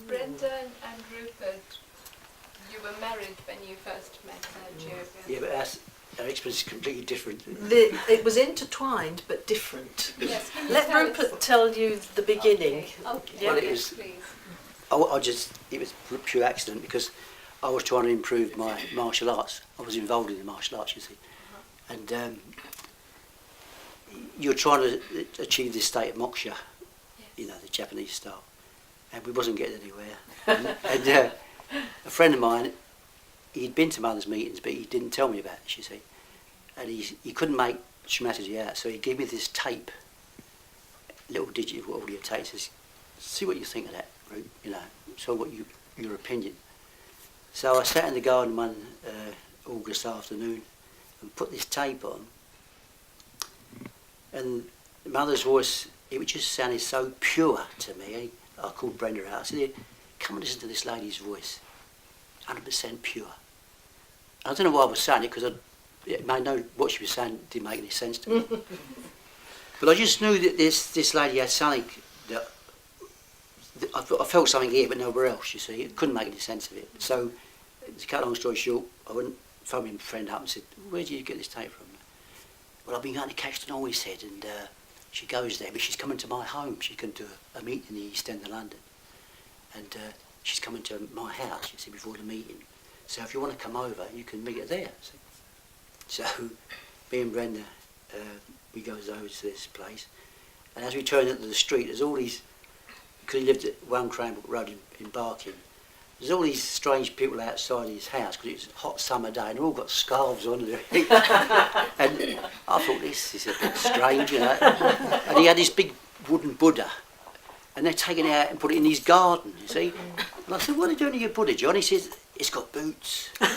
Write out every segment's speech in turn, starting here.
Brenda and Rupert, you were married when you first met Joe. Yeah, but our experience is completely different. It was intertwined but different. Yes, Let Rupert tell you the beginning. Okay. Yeah. Well, it was, Please. it was pure accident because I was trying to improve my martial arts. I was involved in the martial arts, you see. And you're trying to achieve this state of moksha, you know, the Japanese style. And we wasn't getting anywhere. and a friend of mine, he'd been to Mother's meetings, but he didn't tell me about it, you see. And he couldn't make Shri Mataji out, so he gave me this tape, little digital audio tape. He says, see what you think of that, Root, you know, so what your opinion. So I sat in the garden one August afternoon and put this tape on, and Mother's voice, it just sounded so pure to me. I called Brenda out. I said, come and listen to this lady's voice. 100% pure. I don't know why I was saying it, because I know what she was saying didn't make any sense to me. But I just knew that this lady had something that I felt something here but nowhere else, you see. It couldn't make any sense of it. So, to cut a long story short, I went, phoned my friend up and said, where did you get this tape from? Well, I've been going to Caxton, he said, and she goes there, but she's coming to my home. She's going to do a meeting in the East End of London. And she's coming to my house, you see, before the meeting. So if you want to come over, you can meet her there. See? So me and Brenda, we goes over to this place. And as we turned into the street, there's all these, because he lived at 1 Cranbrook Road in Barking, there's all these strange people outside his house, because it was a hot summer day, and they've all got scarves on and everything. And I thought, this is a bit strange, you know. And he had this big wooden Buddha, and they're taking it out and put it in his garden, you see. And I said, what are you doing to your Buddha, John? He says, it's got boots. So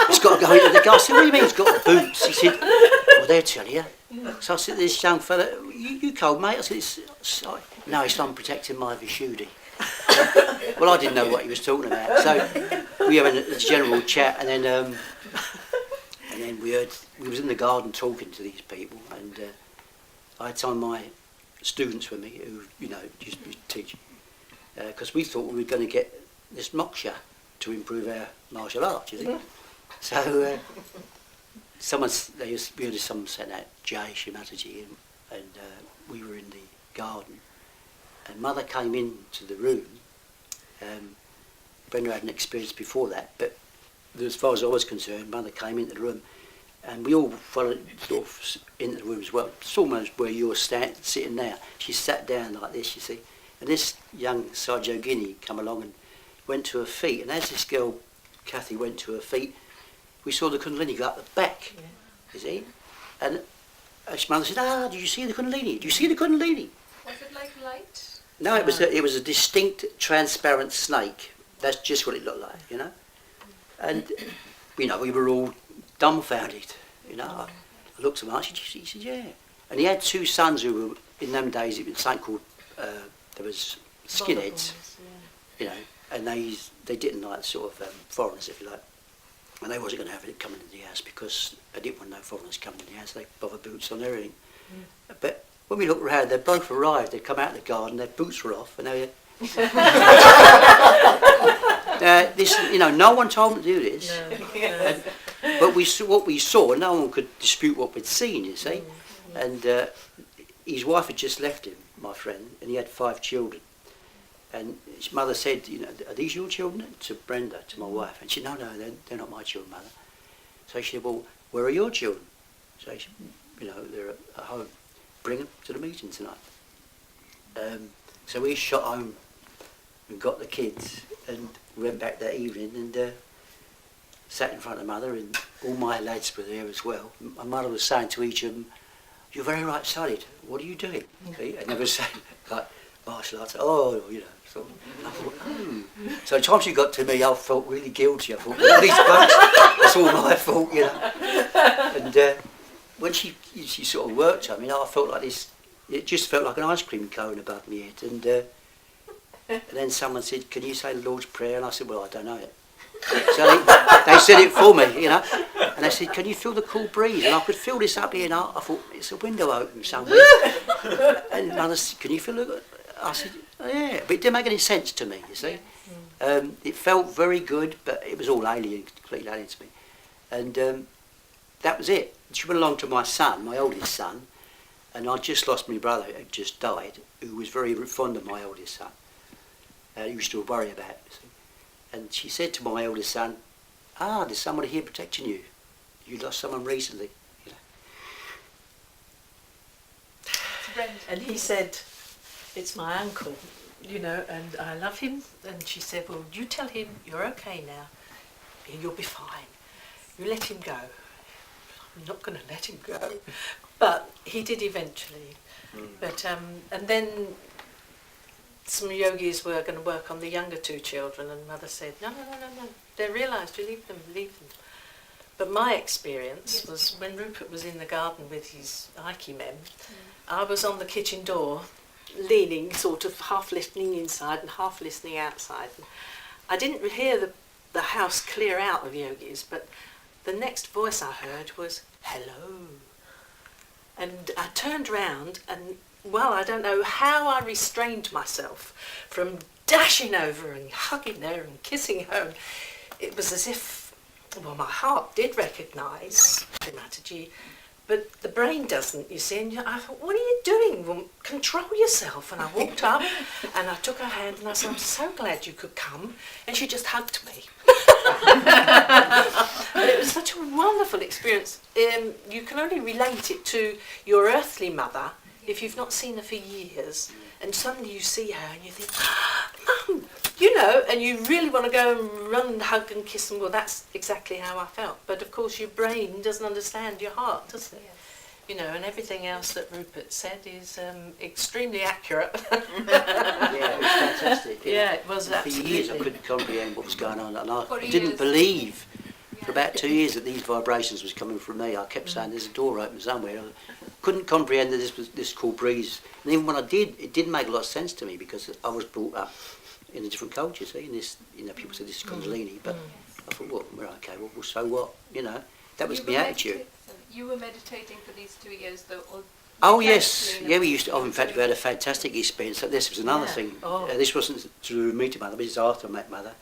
it's got to go into the garden. I said, what do you mean it's got boots? He said, well, they'll tell you. So I said to this young fella, you cold, mate? I said, no, it's I'm protecting my Vishuddhi. Well, I didn't know what he was talking about. So we were having a general chat, and then we was in the garden talking to these people, and I had some of my students with me who, you know, used to be teaching, because we thought we were going to get this moksha to improve our martial arts, you think. So someone said that Jai Shri Mataji, and we were in the garden, and Mother came into the room. Brenda had an experience before that, but as far as I was concerned, Mother came into the room, and we all followed sort of into the room as well. It's almost where you're sitting now. She sat down like this, you see, and this young Sajogini come along and went to her feet, and as this girl, Kathy, went to her feet, we saw the Kundalini go up the back, you see, and his mother said, did you see the Kundalini? Did you see the Kundalini? Was it like light? No, it was a distinct, transparent snake. That's just what it looked like, you know. And, you know, we were all dumbfounded, you know. I looked at him, he said, yeah. And he had 2 sons who were, in them days, it was something called, there was skinheads, you know, and they didn't like sort of foreigners, if you like. And they wasn't going to have it coming into the house because they didn't want no foreigners coming in the house. They bother boots on everything. But when we looked around, they'd both arrived. They'd come out of the garden, their boots were off, and they were... this, you know, no one told them to do this. No. But what we saw, no one could dispute what we'd seen, you see. And his wife had just left him, my friend, and he had 5 children. And his mother said, you know, are these your children? To Brenda, to my wife. And she said, no, they're not my children, Mother. So she said, well, where are your children? So she, you know, they're at home. Bring them to the meeting tonight. So we shot home and got the kids, and we went back that evening and sat in front of Mother, and all my lads were there as well. My mother was saying to each of them, you're very right-sided, what are you doing? And they were saying, like, martial arts, oh, you know. So I thought, So the time she got to me, I felt really guilty. I thought, all these bugs, it's all my fault, you know. And when she sort of worked on me, I felt like this, it just felt like an ice cream cone above my head. And then someone said, can you say the Lord's Prayer? And I said, well, I don't know it. So they said it for me, you know. And they said, can you feel the cool breeze? And I could feel this up here, and I thought, it's a window open somewhere. And Mother said, can you feel it? I said, oh, yeah. But it didn't make any sense to me, you see. It felt very good, but it was all alien, completely alien to me. And that was it. She went along to my son, my oldest son, and I just lost my brother who had just died, who was very fond of my oldest son. He used to worry about it, you see. And she said to my oldest son, there's somebody here protecting you. You lost someone recently. You know. And he said, it's my uncle, you know, and I love him. And she said, well, you tell him you're okay now. You'll be fine. You let him go. I'm not going to let him go. But he did eventually. But and then some yogis were going to work on the younger two children, and Mother said, no. They realised, you leave them. But my experience was when Rupert was in the garden with his Aiki mem, I was on the kitchen door, leaning, sort of half listening inside and half listening outside. And I didn't hear the house clear out of yogis, but the next voice I heard was, hello. And I turned round and, well, I don't know how I restrained myself from dashing over and hugging her and kissing her. It was as if, well, my heart did recognise the Mataji, but the brain doesn't, you see. And I thought, what are you doing? Well, control yourself. And I walked up and I took her hand and I said, I'm so glad you could come. And she just hugged me. And it was such a wonderful experience. You can only relate it to your earthly mother if you've not seen her for years, and suddenly you see her and you think, Mum, you know, and you really want to go and run and hug and kiss them. Well, that's exactly how I felt. But of course your brain doesn't understand your heart, does it? You know, and everything else that Rupert said is extremely accurate. Yeah, it was fantastic. Yeah, it was For absolutely. years I couldn't comprehend what was going on, and I For didn't years. believe for about 2 years that these vibrations was coming from me. I kept saying there's a door open somewhere. I couldn't comprehend that this cool breeze. And even when I did, it didn't make a lot of sense to me because I was brought up in a different culture. See, in this, you know, people say this is Kundalini, but I thought, well, okay, well, so what? You know, that was my attitude. You were meditating for these 2 years, though. Or Oh yes, yeah, we used to. Oh, in fact, we had a fantastic experience. This was another Yeah. thing. Oh. This wasn't to meet Mother, but it's after I met Mother.